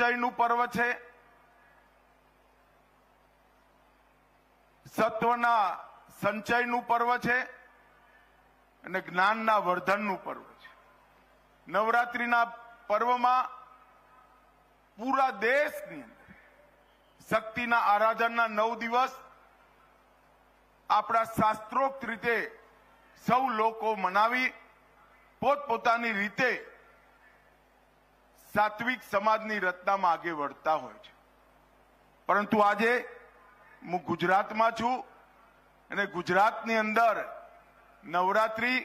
નિશ્ચયનું પર્વ છે, સત્વના સંચયનું પર્વ છે અને જ્ઞાનના વર્ધનનું પર્વ છે. નવરાત્રિના પર્વમાં પૂરા દેશની અંદર શક્તિના આરાધનના 9 દિવસ આપણા શાસ્ત્રોક્ત રીતે સૌ લોકો મનાવી પોતપોતાની રીતે સાત્વિક સમાજની રચનામાં આગળ વધતા હોય છે. પરંતુ આજે હું ગુજરાતમાં છું અને ગુજરાતની અંદર નવરાત્રી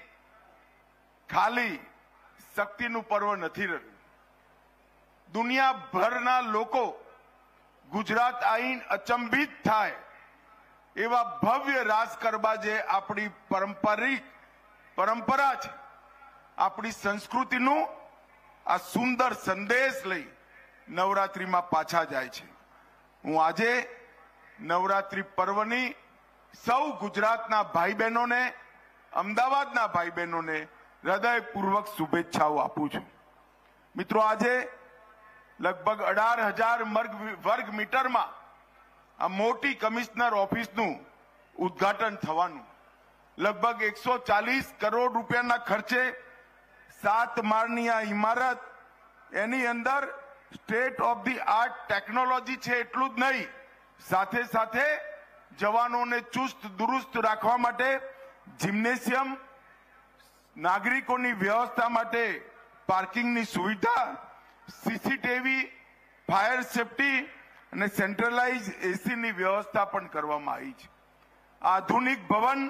ખાલી શક્તિનું પર્વ નથી રહ્યું. દુનિયાભરના લોકો ગુજરાત આવીને અચંબિત થાય એવા ભવ્ય રાસ ગરબા જે આપણી પરંપરા છે, આપણી સંસ્કૃતિનું આ સુંદર સંદેશ લઈ નવરાત્રીમાં પાછા જાય છે. હું આજે નવરાત્રી પર્વની સૌ ગુજરાતના ભાઈ બહેનોને, અમદાવાદના ભાઈ બહેનોને હૃદયપૂર્વક શુભેચ્છાઓ આપું છું. મિત્રો, આજે લગભગ 18,000 વર્ગ મીટરમાં આ મોટી કમિશનર ઓફિસનું ઉદ્ઘાટન થવાનું, લગભગ 140 કરોડ રૂપિયાના ખર્ચે 7 માળની આ ઇમારત, એની અંદર state of the art technology છે. એટલું જ નહીં, સાથે સાથે જવાનોને ચુસ્ત દુરુસ્ત રાખવા માટે જિમ્નેશિયમ, નાગરિકોની વ્યવસ્થા માટે પાર્કિંગની સુવિધા, સીસીટીવી, ફાયર સેફટી અને સેન્ટ્રલાઇઝ એસીની વ્યવસ્થા પણ કરવામાં આવી છે. આધુનિક ભવન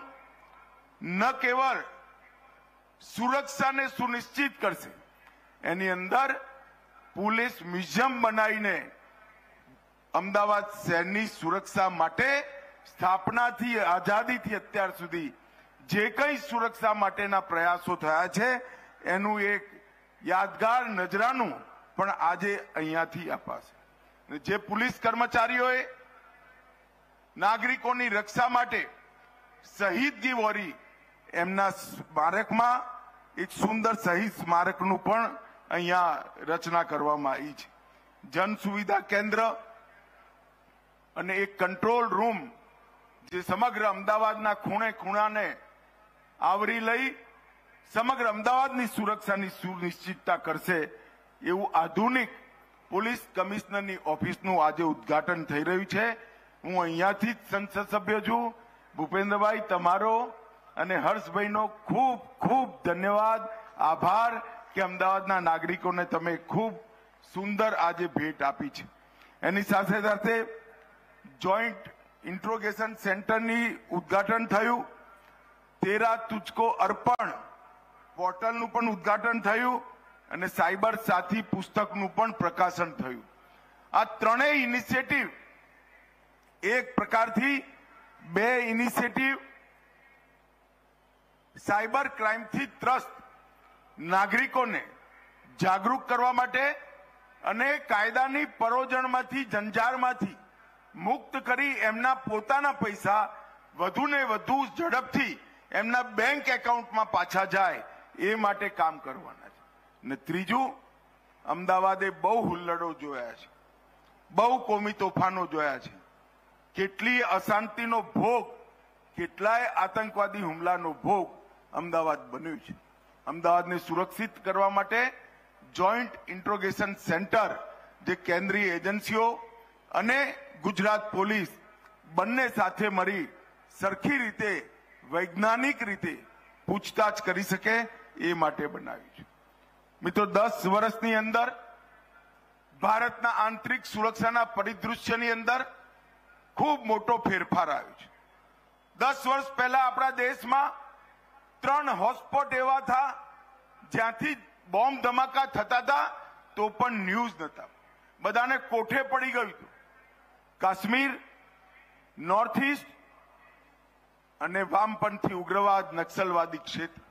ન કેવળ સુરક્ષાને સુનિશ્ચિત કરશે, એની અંદર પોલીસ મ્યુઝિયમ બનાવીને અમદાવાદ શહેરની સુરક્ષા માટે સ્થાપનાથી આઝાદીથી અત્યાર સુધી જે કંઈ સુરક્ષા માટેના પ્રયાસો થયા છે એનું એક યાદગાર નજરાનું પણ આજે અહીંયાથી અપાશે. જે પોલીસ કર્મચારીઓએ નાગરિકોની રક્ષા માટે શહીદગી વહોરી, એમના સ્મારકમાં એક સુંદર શહીદ સ્મારકનું પણ અહીંયા રચના કરવામાં આવી છે. જન સુવિધા કેન્દ્ર અને એક કંટ્રોલ રૂમ જે સમગ્ર અમદાવાદના ખૂણે ખૂણાને આવરી લઈ સમગ્ર અમદાવાદની સુરક્ષાની સુનિશ્ચિતતા કરશે એવું આધુનિક પોલીસ કમિશનરની ઓફિસનું આજે ઉદ્ઘાટન થઈ રહ્યું છે. હું અહીંયાથી જ સંસદ સભ્ય છું. ભૂપેન્દ્રભાઈ, તમારો અને હર્ષભાઈનો ખૂબ ખૂબ ધન્યવાદ, આભાર કે અમદાવાદના નાગરિકોને તમે ખૂબ સુંદર આજે ભેટ આપી છે. એની સાથે સાથે જોઈન્ટ ઇન્ટ્રોગેશન સેન્ટરની ઉદ્ઘાટન થયું, તેરા તુજકો અર્પણ પોર્ટલનું પણ ઉદ્ઘાટન થયું અને સાયબર સાથી પુસ્તકનું પણ પ્રકાશન થયું. આ ત્રણેય ઇનિશિયેટિવ એક પ્રકારથી 2 ઇનિશિયેટિવ સાયબર ક્રાઇમથી ત્રસ્ત નાગરિકોને જાગૃત કરવા માટે અને કાયદાની પરોજણમાંથી, જંજારમાંથી મુક્ત કરી એમના પોતાના પૈસા વધુને વધુ ઝડપથી એમના બેંક એકાઉન્ટમાં પાછા જાય એ માટે કામ કરવાના છે. અને ત્રીજું, અમદાવાદે બહુ હુલ્લડો જોયા છે, બહુ કોમી તોફાનો જોયા છે, કેટલીય અશાંતિનો ભોગ, કેટલાય આતંકવાદી હુમલાનો ભોગ અમદાવાદ બન્યું છે. અમદાવાદને સુરક્ષિત કરવા માટે જોઈન્ટ ઇન્ટ્રોગેશન સેન્ટર જે કેન્દ્રીય એજન્સીઓ અને ગુજરાત પોલીસ બંને સાથે મળી સરખી રીતે, વૈજ્ઞાનિક રીતે પૂછતાછ કરી શકે એ માટે બનાવ્યું છે. મિત્રો, 10 વર્ષની અંદર ભારતના આંતરિક સુરક્ષાના પરિદૃશ્યની અંદર ખૂબ મોટો ફેરફાર આવ્યો છે. 10 વર્ષ પહેલા આપણા દેશમાં 3 હોટસ્પોટ એવા હતા જ્યાંથી બોમ્બ ધમાકા થતા હતા તો પણ ન્યૂઝ નહોતા, બધાને કોઠે પડી ગયું હતું. કાશ્મીર, નોર્થ ઇસ્ટ અને વામપંથી ઉગ્રવાદ, નક્સલવાદી ક્ષેત્ર.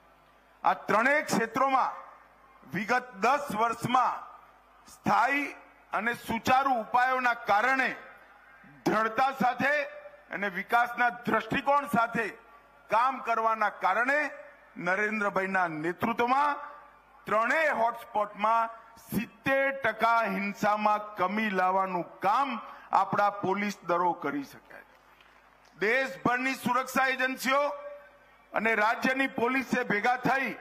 આ ત્રણેય ક્ષેત્રોમાં વિગત 10 વર્ષમાં સ્થાયી અને સુચારુ ઉપાયોના કારણે દ્રઢતા સાથે અને વિકાસના દ્રષ્ટિકોણ સાથે કામ કરવાના કારણે નરેન્દ્રભાઈના નેતૃત્વમાં ત્રણેય હોટસ્પોટમાં 70% હિંસામાં કમી લાવવાનું કામ આપણા પોલીસ દળો કરી શકે. દેશભરની સુરક્ષા એજન્સીઓ અને રાજ્યની પોલીસે ભેગા થઈ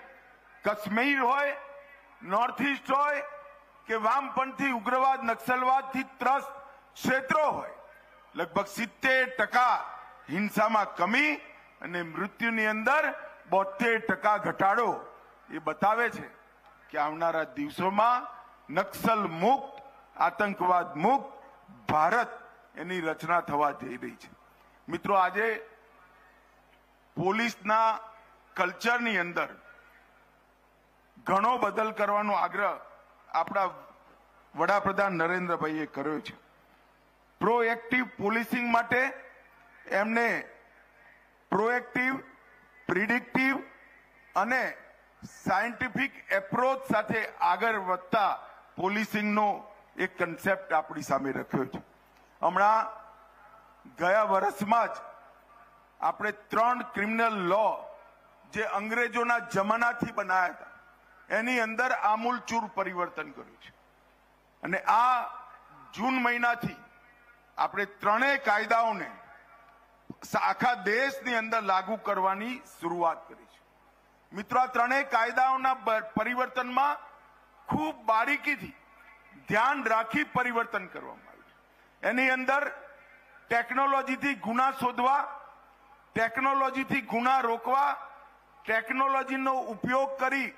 કાશ્મીર હોય, નોર્થ ઇસ્ટ હોય કે વામપંથી ઉગ્રવાદ નક્સલવાદથી ત્રસ્ત ક્ષેત્રો હોય, લગભગ 70% હિંસામાં કમી અને મૃત્યુની અંદર 72% ઘટાડો એ બતાવે છે કે આવનારા દિવસોમાં નક્સલ મુક્ત, આતંકવાદ મુક્ત ભારત એની રચના થવા જઈ રહી છે. મિત્રો, આજે પોલીસના કલ્ચરની અંદર ઘણો બદલ કરવાનો આગ્રહ આપણા વડાપ્રધાન નરેન્દ્રભાઈએ કર્યો છે. પ્રોએક્ટિવ પોલીસિંગ માટે એમને પ્રોએક્ટિવ, પ્રિડિક્ટિવ અને સાયન્ટિફિક એપ્રોચ સાથે આગળ વધતા પોલીસિંગનો એક કન્સેપ્ટ આપણી સામે રાખ્યો છે. હમણાં ગયા વર્ષમાં જ આપણે 3 ક્રિમિનલ લો જે અંગ્રેજોના જમાનાથી બનાવ્યા હતા એની અંદર આમૂલચૂર પરિવર્તન કર્યું છે અને આ જૂન મહિનાથી આપણે 3 કાયદાઓને આખા દેશની અંદર લાગુ કરવાની શરૂઆત કરી છે. મિત્રો, આ 3 કાયદાઓના પરિવર્તનમાં ખૂબ બારીકીથી ધ્યાન રાખી પરિવર્તન કરવામાં આવ્યું છે. એની અંદર ટેકનોલોજીથી ગુના શોધવા, ટેકનોલોજીથી ગુના રોકવા, ટેકનોલોજીનો ઉપયોગ કરી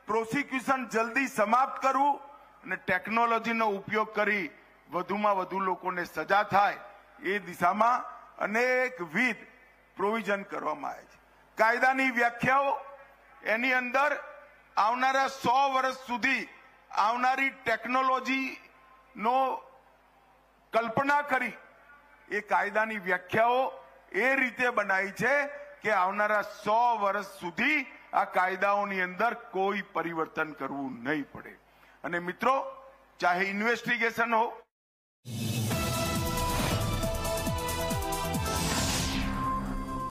પ્રોસિક્યુશન જલ્દી સમાપ્ત કરવું અને ટેકનોલોજીનો ઉપયોગ કરી વધુમાં વધુ લોકોને સજા થાય એ દિશામાં અનેકવિધ પ્રોવિઝન કરવામાં આવે છે. કાયદાની વ્યાખ્યાઓ એની અંદર આવનારા 100 વર્ષ સુધી આવનારી ટેકનોલોજીનો કલ્પના કરી એ કાયદાની વ્યાખ્યાઓ એ રીતે બનાવી છે કે આવનારા 100 વર્ષ સુધી આ કાયદાઓની અંદર કોઈ પરિવર્તન કરવું નહીં પડે. અને મિત્રો, ચાહે ઇન્વેસ્ટિગેશન હો,